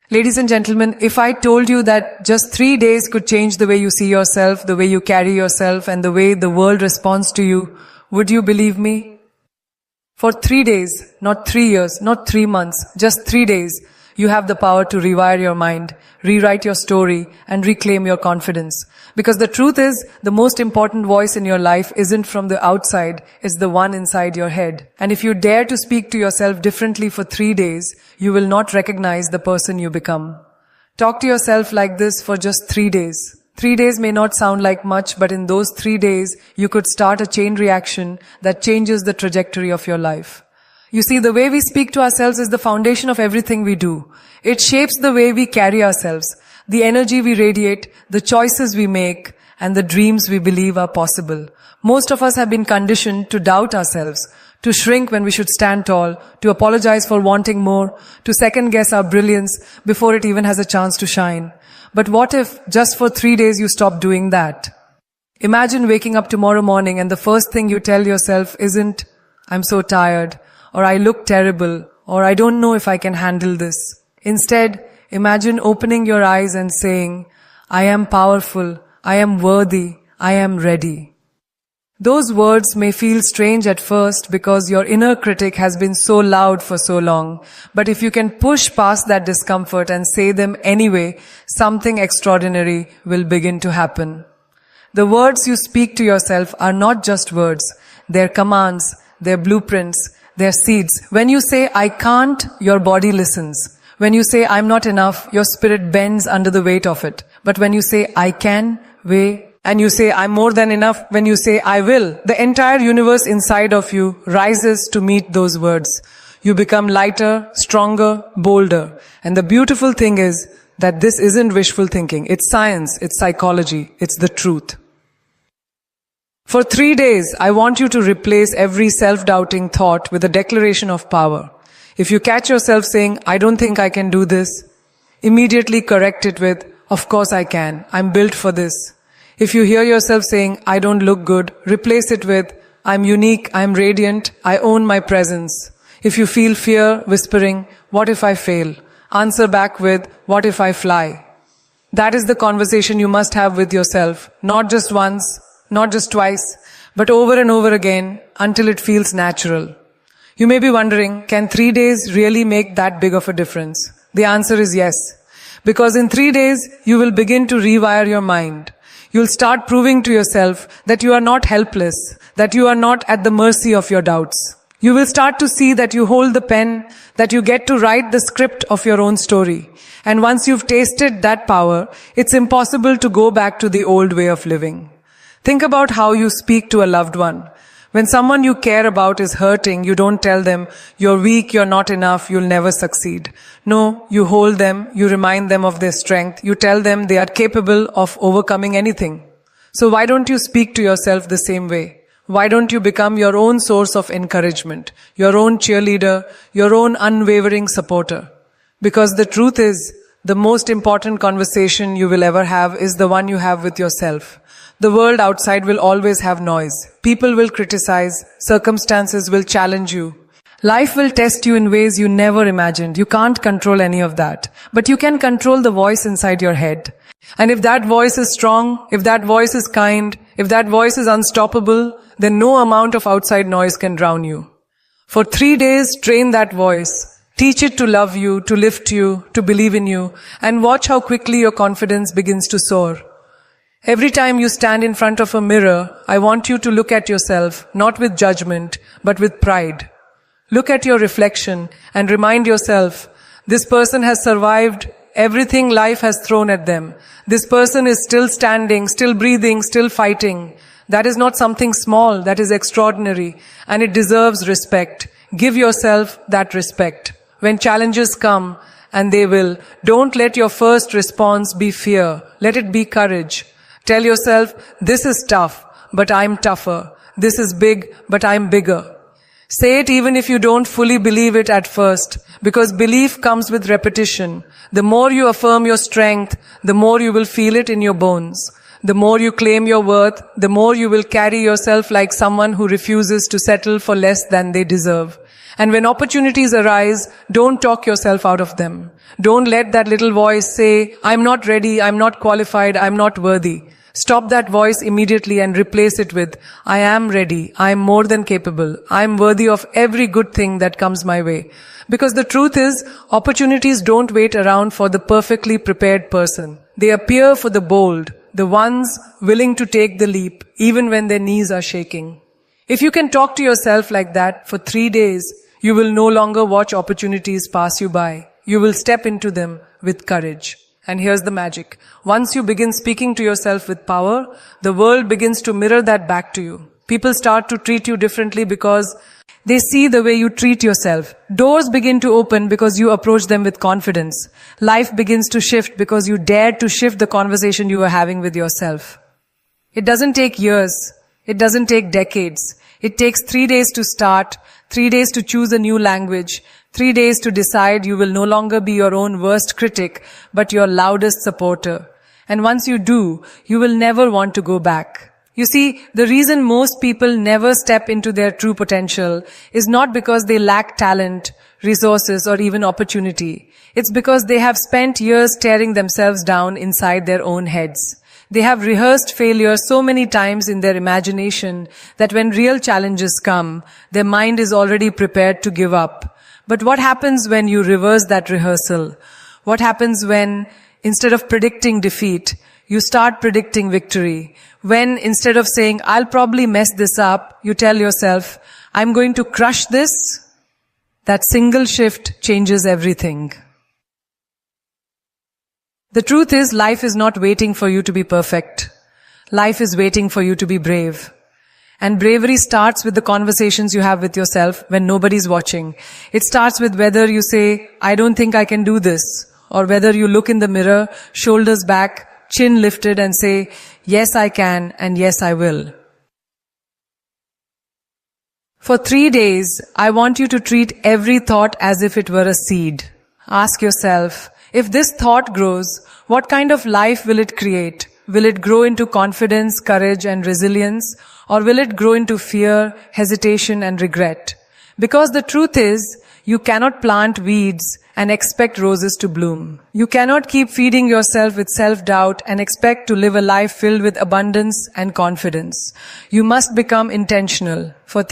Ladies and gentlemen, if I told you that just 3 days could change the way you see yourself, the way you carry yourself, and the way the world responds to you, would you believe me? For 3 days, not 3 years, not 3 months, just 3 days, you have the power to rewire your mind, rewrite your story, and reclaim your confidence. Because the truth is, the most important voice in your life isn't from the outside, it's the one inside your head. And if you dare to speak to yourself differently for 3 days, you will not recognize the person you become. Talk to yourself like this for just 3 days. 3 days may not sound like much, but in those 3 days, you could start a chain reaction that changes the trajectory of your life. You see, the way we speak to ourselves is the foundation of everything we do. It shapes the way we carry ourselves, the energy we radiate, the choices we make, and the dreams we believe are possible. Most of us have been conditioned to doubt ourselves, to shrink when we should stand tall, to apologize for wanting more, to second guess our brilliance before it even has a chance to shine. But what if just for 3 days you stop doing that? Imagine waking up tomorrow morning and the first thing you tell yourself isn't, "I'm so tired," or "I look terrible," or "I don't know if I can handle this." Instead, imagine opening your eyes and saying, "I am powerful, I am worthy, I am ready." Those words may feel strange at first because your inner critic has been so loud for so long. But if you can push past that discomfort and say them anyway, something extraordinary will begin to happen. The words you speak to yourself are not just words. They're commands, they're blueprints, they're seeds. When you say, "I can't," your body listens. When you say, "I'm not enough," your spirit bends under the weight of it. But when you say, "I can," and you say, "I'm more than enough," when you say, "I will," the entire universe inside of you rises to meet those words. You become lighter, stronger, bolder. And the beautiful thing is that this isn't wishful thinking. It's science, it's psychology, it's the truth. For 3 days, I want you to replace every self-doubting thought with a declaration of power. If you catch yourself saying, "I don't think I can do this," immediately correct it with, "Of course I can. I'm built for this." If you hear yourself saying, "I don't look good," replace it with, "I'm unique, I'm radiant, I own my presence." If you feel fear whispering, "What if I fail?" answer back with, "What if I fly?" That is the conversation you must have with yourself, not just once, not just twice, but over and over again until it feels natural. You may be wondering, can 3 days really make that big of a difference? The answer is yes. Because in 3 days, you will begin to rewire your mind. You'll start proving to yourself that you are not helpless, that you are not at the mercy of your doubts. You will start to see that you hold the pen, that you get to write the script of your own story. And once you've tasted that power, it's impossible to go back to the old way of living. Think about how you speak to a loved one. When someone you care about is hurting, you don't tell them, "You're weak, you're not enough, you'll never succeed." No, you hold them, you remind them of their strength, you tell them they are capable of overcoming anything. So why don't you speak to yourself the same way? Why don't you become your own source of encouragement, your own cheerleader, your own unwavering supporter? Because the truth is, the most important conversation you will ever have is the one you have with yourself. The world outside will always have noise. People will criticize. Circumstances will challenge you. Life will test you in ways you never imagined. You can't control any of that. But you can control the voice inside your head. And if that voice is strong, if that voice is kind, if that voice is unstoppable, then no amount of outside noise can drown you. For 3 days, train that voice. Teach it to love you, to lift you, to believe in you, and watch how quickly your confidence begins to soar. Every time you stand in front of a mirror, I want you to look at yourself, not with judgment, but with pride. Look at your reflection and remind yourself, this person has survived everything life has thrown at them. This person is still standing, still breathing, still fighting. That is not something small, that is extraordinary, and it deserves respect. Give yourself that respect. When challenges come, and they will, don't let your first response be fear. Let it be courage. Tell yourself, this is tough, but I'm tougher. This is big, but I'm bigger. Say it even if you don't fully believe it at first, because belief comes with repetition. The more you affirm your strength, the more you will feel it in your bones. The more you claim your worth, the more you will carry yourself like someone who refuses to settle for less than they deserve. And when opportunities arise, don't talk yourself out of them. Don't let that little voice say, I'm not ready, I'm not qualified, I'm not worthy. Stop that voice immediately and replace it with, I am ready, I am more than capable, I am worthy of every good thing that comes my way. Because the truth is, opportunities don't wait around for the perfectly prepared person. They appear for the bold, the ones willing to take the leap, even when their knees are shaking. If you can talk to yourself like that for 3 days, you will no longer watch opportunities pass you by. You will step into them with courage. And here's the magic. Once you begin speaking to yourself with power, the world begins to mirror that back to you. People start to treat you differently because they see the way you treat yourself. Doors begin to open because you approach them with confidence. Life begins to shift because you dared to shift the conversation you are having with yourself. It doesn't take years. It doesn't take decades. It takes 3 days to start, 3 days to choose a new language, 3 days to decide you will no longer be your own worst critic, but your loudest supporter. And once you do, you will never want to go back. You see, the reason most people never step into their true potential is not because they lack talent, resources, or even opportunity. It's because they have spent years tearing themselves down inside their own heads. They have rehearsed failure so many times in their imagination that when real challenges come, their mind is already prepared to give up. But what happens when you reverse that rehearsal? What happens when, instead of predicting defeat, you start predicting victory? When, instead of saying, I'll probably mess this up, you tell yourself, I'm going to crush this? That single shift changes everything. The truth is, life is not waiting for you to be perfect. Life is waiting for you to be brave. And bravery starts with the conversations you have with yourself when nobody's watching. It starts with whether you say, I don't think I can do this, or whether you look in the mirror, shoulders back, chin lifted, and say, yes, I can, and yes, I will. For 3 days, I want you to treat every thought as if it were a seed. Ask yourself, if this thought grows, what kind of life will it create? Will it grow into confidence, courage, and resilience? Or will it grow into fear, hesitation, and regret? Because the truth is, you cannot plant weeds and expect roses to bloom. You cannot keep feeding yourself with self-doubt and expect to live a life filled with abundance and confidence. You must become intentional. For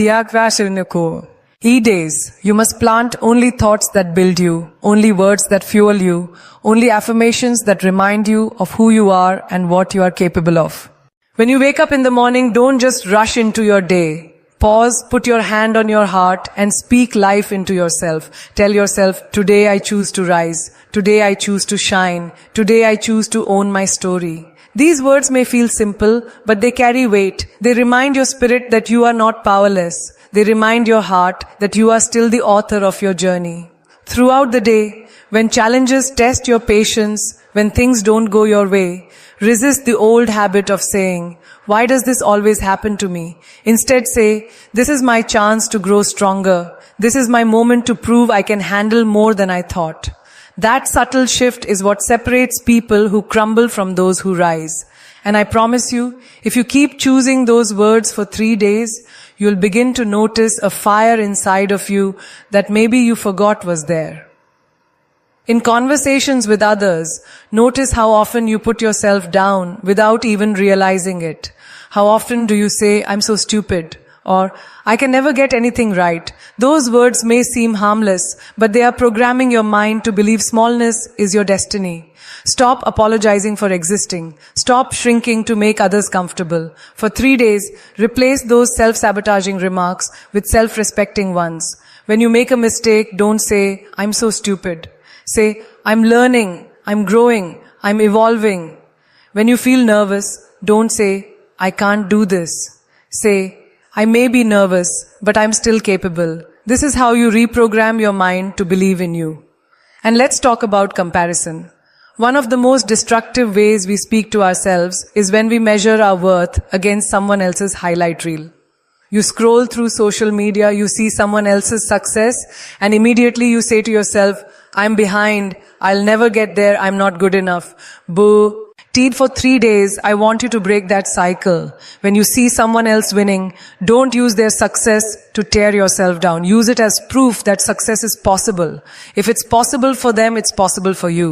days, you must plant only thoughts that build you, only words that fuel you, only affirmations that remind you of who you are and what you are capable of. When you wake up in the morning, don't just rush into your day. Pause, put your hand on your heart, and speak life into yourself. Tell yourself, today I choose to rise. Today I choose to shine. Today I choose to own my story. These words may feel simple, but they carry weight. They remind your spirit that you are not powerless. They remind your heart that you are still the author of your journey. Throughout the day, when challenges test your patience, when things don't go your way, resist the old habit of saying, why does this always happen to me? Instead say, this is my chance to grow stronger. This is my moment to prove I can handle more than I thought. That subtle shift is what separates people who crumble from those who rise. And I promise you, if you keep choosing those words for 3 days, you'll begin to notice a fire inside of you that maybe you forgot was there. In conversations with others, notice how often you put yourself down without even realizing it. How often do you say, I'm so stupid, or I can never get anything right? Those words may seem harmless, but they are programming your mind to believe smallness is your destiny. Stop apologizing for existing. Stop shrinking to make others comfortable. For 3 days, replace those self-sabotaging remarks with self-respecting ones. When you make a mistake, don't say, I'm so stupid. Say, I'm learning, I'm growing, I'm evolving. When you feel nervous, don't say, I can't do this. Say, I may be nervous, but I'm still capable. This is how you reprogram your mind to believe in you. And let's talk about comparison. One of the most destructive ways we speak to ourselves is when we measure our worth against someone else's highlight reel. You scroll through social media, you see someone else's success, and immediately you say to yourself, I'm behind, I'll never get there, I'm not good enough. Boo. guaranteed for 3 days, I want you to break that cycle. When you see someone else winning, don't use their success to tear yourself down. Use it as proof that success is possible. If it's possible for them, it's possible for you.